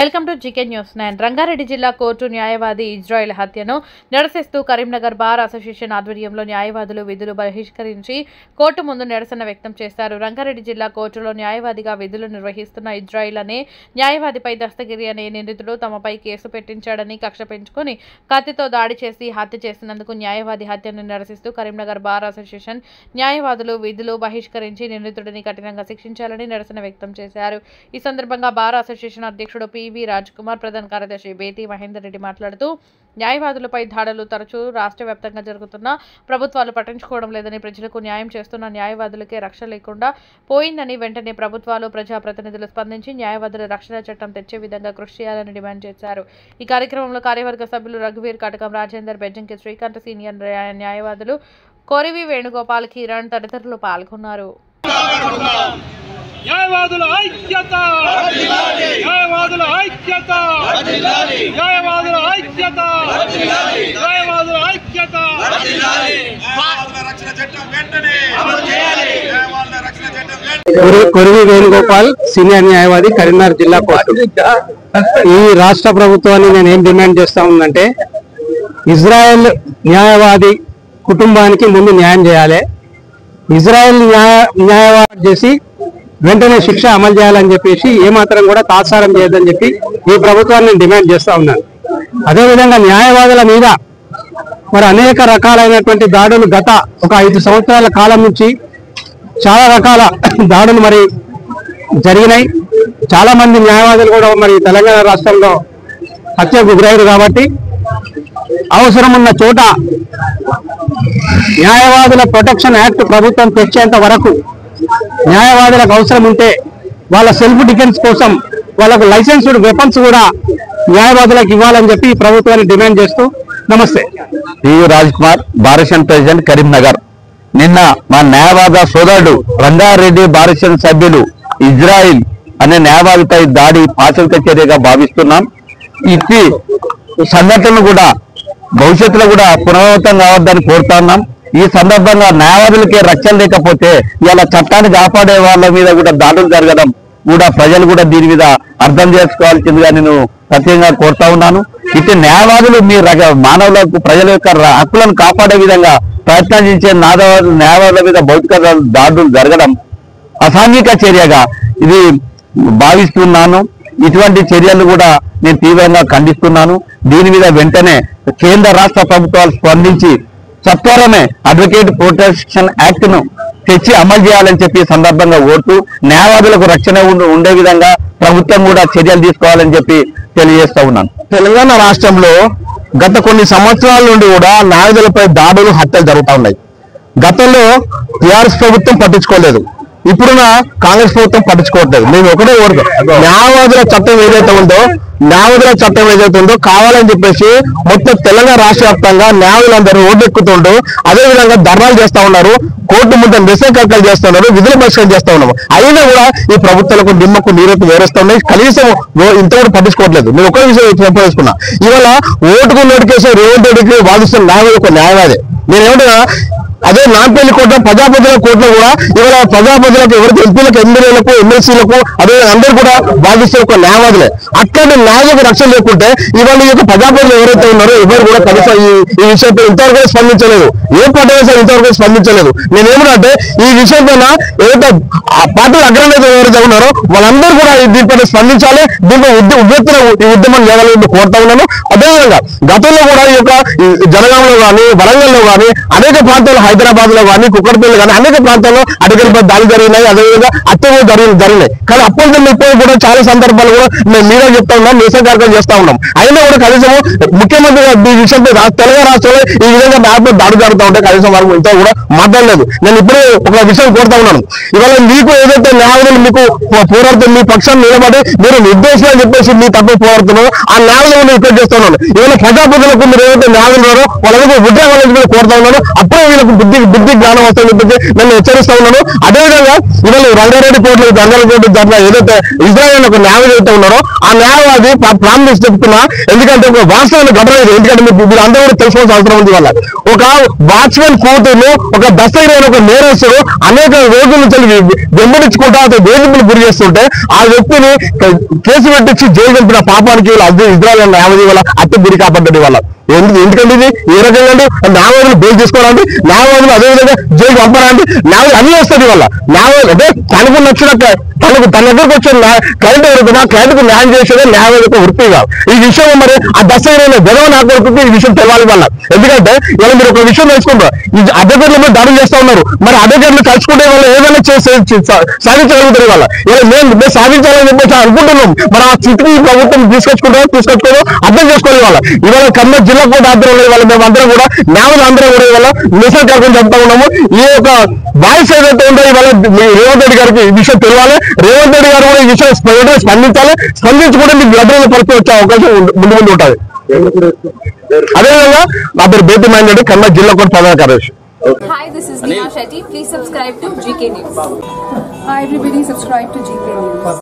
Welcome to GK news 9. Rangareddy జిల్లా court న్యాయవాది Israel హత్యను నిరసిస్తూ కరీంనగర్ బార్ అసోసియేషన్ ఆధ్వర్యంలో న్యాయవాదులు విధులు బహిష్కరించి కోర్టు ముందు నిరసన వ్యక్తం చేశారు. రంగారెడ్డి జిల్లా కోర్టులో న్యాయవాదిగా విధులు నిర్వహిస్తున్న ఇజ్రాయెల్ అనే న్యాయవాదిపై దస్తగిరి అనే నిందితుడు తమపై కేసు పెట్టించాడని కక్ష పెంచుకొని కత్తితో దాడి చేసి హత్య చేసినందుకు న్యాయవాది హత్యను నిరసిస్తూ కరీంనగర్ బార్ అసోసియేషన్ న్యాయవాదులు విధులు బహిష్కరించి నిందితుడిని కఠినంగా శిక్షించాలని నిరసన వ్యక్తం చేశారు. ఈ సందర్భంగా బార్ అసోసియేషన్ అధ్యక్షుడు పివి రాజ్ కుమార్, ప్రధాన కార్యదర్శి బేతి మహేందర్ రెడ్డి మాట్లాడుతూ న్యాయవాదులపై దాడులు తరచూ రాష్ట్ర వ్యాప్తంగా జరుగుతున్నా ప్రభుత్వాలు పట్టించుకోవడం లేదని, ప్రజలకు న్యాయం చేస్తున్న న్యాయవాదులకే రక్షణ లేకుండా పోయిందని, వెంటనే ప్రభుత్వాలు ప్రజాప్రతినిధులు స్పందించి న్యాయవాదుల రక్షణ చట్టం తెచ్చే విధంగా కృషి చేయాలని డిమాండ్ చేశారు. ఈ కార్యక్రమంలో కార్యవర్గ సభ్యులు రఘువీర్, కటకం రాజేందర్, బెజ్జంకి శ్రీకాంత్, సీనియర్ న్యాయవాదులు కోరివి వేణుగోపాల్, కిరణ్ తదితరులు పాల్గొన్నారు. న్యాయవాదుల ఐక్యత, న్యాయవాదుల ఐక్యత, న్యాయవాదుల ఐక్యత, న్యాయవాదుల ఐక్యత. కోరివి వేణుగోపాల్, సీనియర్ న్యాయవాది, కరీంనగర్ జిల్లా కోర్టు. ఈ రాష్ట్ర ప్రభుత్వాన్ని నేను ఏం డిమాండ్ చేస్తా ఉందంటే, ఇజ్రాయెల్ న్యాయవాది కుటుంబానికి ముందు న్యాయం చేయాలి. ఇజ్రాయెల్ న్యాయవాది చేసి వెంటనే శిక్ష అమలు చేయాలని చెప్పేసి ఏమాత్రం కూడా తాత్సారం చేయొద్దని చెప్పి ఈ ప్రభుత్వాన్ని డిమాండ్ చేస్తా ఉన్నాను. అదేవిధంగా న్యాయవాదుల మీద మరి అనేక రకాలైనటువంటి దాడులు గత ఒక 5 సంవత్సరాల కాలం నుంచి చాలా రకాల దాడులు మరి జరిగినాయి. చాలా మంది న్యాయవాదులు కూడా మరి తెలంగాణ రాష్ట్రంలో హత్యకు గురయ్యారు. కాబట్టి అవసరం ఉన్న చోట న్యాయవాదుల ప్రొటెక్షన్ యాక్ట్ ప్రభుత్వం తెచ్చేంత వరకు న్యాయవాదులకు అవసరం ఉంటే వాళ్ళ సెల్ఫ్ డిఫెన్స్ కోసం వాళ్ళకు లైసెన్స్డ్ వెపన్స్ కూడా న్యాయవాదులకు ఇవ్వాలని చెప్పి ప్రభుత్వాన్ని డిమాండ్ చేస్తూ నమస్తే. పివి రాజ్ కుమార్, బారిషన్ ప్రెసిడెంట్, కరీంనగర్. నిన్న మా న్యాయవాద సోదరుడు రంగారెడ్డి బారిషన్ సభ్యులు ఇజ్రాయిల్ అనే న్యాయవాదిపై దాడి పాశవిక చర్యగా భావిస్తున్నాం. ఇట్టి సంఘటనలు కూడా భవిష్యత్తులో కూడా పునరావృతం కావద్దని కోరుతున్నాం. ఈ సందర్భంగా న్యాయవాదులకే రక్షణ లేకపోతే ఇలా చట్టాన్ని కాపాడే వాళ్ళ మీద కూడా దాడులు జరగడం కూడా ప్రజలు కూడా దీని మీద అర్థం చేసుకోవాల్సిందిగా నేను ప్రత్యేకంగా కోరుతా ఉన్నాను. ఇటు న్యాయవాదులు మీ మానవులకు ప్రజల యొక్క హక్కులను కాపాడే విధంగా ప్రయత్నించే న్యాయవాదుల మీద భౌతిక దాడులు జరగడం అసాంఘిక చర్యగా ఇది భావిస్తున్నాను. ఇటువంటి చర్యలు కూడా నేను తీవ్రంగా ఖండిస్తున్నాను. దీని మీద వెంటనే కేంద్ర రాష్ట్ర ప్రభుత్వాలు స్పందించి సత్వరమే అడ్వకేట్ ప్రొటెక్షన్ యాక్ట్ ను తెచ్చి అమలు చేయాలని చెప్పి సందర్భంగా కోరుతూ న్యాయవాదులకు రక్షణ ఉండే విధంగా ప్రభుత్వం కూడా చర్యలు తీసుకోవాలని చెప్పి తెలియజేస్తా ఉన్నాను. తెలంగాణ రాష్ట్రంలో గత కొన్ని సంవత్సరాల నుండి కూడా న్యాయవాదులపై దాడులు, హత్యలు జరుగుతూ ఉన్నాయి. గతంలో టీఆర్ఎస్ ప్రభుత్వం పట్టించుకోలేదు, ఇప్పుడున్న కాంగ్రెస్ ప్రభుత్వం పట్టించుకోవట్లేదు. మేము ఒకటే కోరుతాం, న్యాయవాదుల చట్టం ఏదైతే ఉందో కావాలని చెప్పేసి మొత్తం తెలంగాణ రాష్ట్ర వ్యాప్తంగా న్యాయవాదులందరూ రోడ్డు ఎక్కుతుంటూ అదేవిధంగా ధర్నాలు చేస్తా ఉన్నారు, కోర్టు ముందు నిరసనలు చేస్తున్నారు, విధులు బహిష్కరణ చేస్తా ఉన్నాము. అయినా కూడా ఈ ప్రభుత్వాలకు నిమ్మకు నీరెత్తి వేరేస్తా ఉన్నాయి. కనీసం ఇంత కూడా పట్టించుకోవట్లేదు. నేను ఒక విషయం చెప్పదలుచుకున్నా, ఇవాళ ఓటుకు నోటికేసి రేవంత్ రెడ్డికి వాదిస్తున్న న్యాయవాది ఒక న్యాయవాదే. నేనేమంటున్నా, అదే నాంపల్లి కోర్టు, ప్రజాప్రతినిధుల కోర్టులో కూడా ఇవాళ ప్రజాప్రతినిధులకు ఎవరికి ఎంపీలకు, ఎమ్మెల్యేలకు, ఎమ్మెల్సీలకు అదే అందరూ కూడా బాధిస్తే ఒక న్యాయవాదులే. అట్లాంటి న్యాయకు రక్షణ లేకుంటే ఇవాళ ఈ యొక్క ప్రజాప్రతినిధులు ఎవరైతే ఉన్నారో ఎవరు కూడా కనీసం ఈ విషయంపై ఇంతవరకు స్పందించలేదు. ఏ పార్టీ ఇంతవరకు స్పందించలేదు. నేనేమంటే ఈ విషయం పైన ఏదైతే పార్టీల అగ్రనేత ఎవరైతే ఉన్నారో వాళ్ళందరూ కూడా దీనిపైన స్పందించాలి. దీంట్లో ఉద్యెత్తున ఈ ఉద్యమం చేయాలని కోరుతా ఉన్నాను. అదేవిధంగా గతంలో కూడా ఈ యొక్క జనగాంలో కానీ, వరంగల్లో కానీ, అనేక ప్రాంతాల్లో, హైదరాబాద్ లో కానీ, కుక్కడపల్లి కానీ అనేక ప్రాంతాల్లో అధికారులపై దాడి జరిగినాయి, అదేవిధంగా హత్యలు జరిగినాయి. కానీ అప్పటి ఇప్పుడు కూడా చాలా సందర్భాలు కూడా మేము మీరే చెప్తా ఉన్నాం, నిరసన కార్యక్రమం చేస్తా ఉన్నాం. అయినా కూడా కనీసం ముఖ్యమంత్రి ఈ విషయంపై తెలంగాణ రాష్ట్రంలో ఈ విధంగా న్యాయపై దాడి జరుగుతూ ఉంటే కనీసం వారు ఇంత కూడా మాట్లాడలేదు. నేను ఇప్పుడే ఒక విషయం కోరుతా ఉన్నాను, ఇవాళ మీకు ఏదైతే న్యాయవాదులు మీకు పోరాడుతున్న మీ పక్షాన్ని నిలబడి మీరు నిర్దేశాలు చెప్పేసి మీ తప్పు పోరాడుతున్నారో ఆ న్యాయాలను రిక్వెస్ట్ చేస్తున్నాను. ఇవాళ ప్రజాప్రతినిధులకు మీరు ఏదైతే న్యాయాలు ఉన్నారో వాళ్ళకి ఉద్యోగాల కోరుతా ఉన్నాను. అప్పుడే వీళ్ళకు బుద్ధి జ్ఞానం వస్తుందని చెప్పేసి నేను హెచ్చరిస్తా ఉన్నాను. అదేవిధంగా ఇవాళ రంగారెడ్డి కోర్టు దాంట్లో ఏదైతే ఇజ్రాయెల్ ఒక న్యాయవాది అయితే ఉన్నారో ఆ న్యాయవాది ప్రామిస్ చెప్తున్నా, ఎందుకంటే ఒక వాస్తవాన్ని ఘటన ఇది. ఎందుకంటే మీరు అందరూ కూడా తెలుసుకోవాల్సిన అవసరం ఉంది. వల్ల ఒక వాచ్మెన్ కూతురు ఒక దస్తగిరి ఒక నేరస్తుడు అనేక రోజుల నుంచి వెంబడించుకుంటా అతను వేధింపులు గురి చేస్తుంటే ఆ వ్యక్తిని కేసు పెట్టించి జైలు పంపిన పాపానికి ఇజ్రాయెల్ న్యాయవాది వల్ల హత్య గురి కాపాడ్డది వల్ల. ఎందుకంటే ఇది ఏ రకంగా న్యాయవాదులు బెయిల్ తీసుకోవాలండి, న్యాయవాదులు అదేవిధంగా జైలు పంపాలండి, న్యాయవాదులు అన్ని వస్తుంది వల్ల. న్యాయవాదులు అంటే తనకు నచ్చిన తన దగ్గరకు వచ్చిన క్లయింట్ ఎవరుకున్నా క్లయింట్కు న్యాయం చేసేదే న్యాయవాది యొక్క వృత్తి కాదు. ఈ విషయం మరి ఆ దశైన గొడవ నాకు ఈ విషయం తెలవాలి వల్ల. ఎందుకంటే ఇలా మీరు ఒక విషయం తెలుసుకుంటారు, ఈ అడ్వకేట్ల మీద దాడులు చేస్తా ఉన్నారు. మరి అడ్వకేట్లు కలుసుకుంటే వాళ్ళు ఏదైనా సాధించగలుగుతారు వల్ల. ఇలా మేము సాధించాలని చెప్పేసి అనుకుంటున్నాం. మరి ఆ స్థితికి ప్రభుత్వం తీసుకొచ్చుకోవడం అర్థం చేసుకోవాలి వాళ్ళ. ఇవాళ ఖమ్మం జిల్లా కోర్టు ఆధ్వర్యంలో ఇవాళ మేమందరం కూడా న్యాయవాదులు అందరం కూడా ఇవాళ నిరసన కార్యక్రమం చెప్తా ఉన్నాము. ఈ యొక్క వాయిస్ ఏదైతే ఉందో ఇవాళ రేవంత్ రెడ్డి గారికి ఈ విషయం తెలియాలి. రేవంత్ రెడ్డి గారు కూడా ఈ విషయం స్పందించాలి. స్పందించుకుంటే మీకు భద్రత పరిస్థితి వచ్చే అవకాశం ముందు ఉంటుంది. అదేవిధంగా నా పేరు బేటి మైండ్ ఖమ్మం జిల్లా కోర్టు ప్రధాన కార్యదర్శి. Hi, this is Neha Shetty. Please subscribe to GK News. Hi everybody, subscribe to GK News.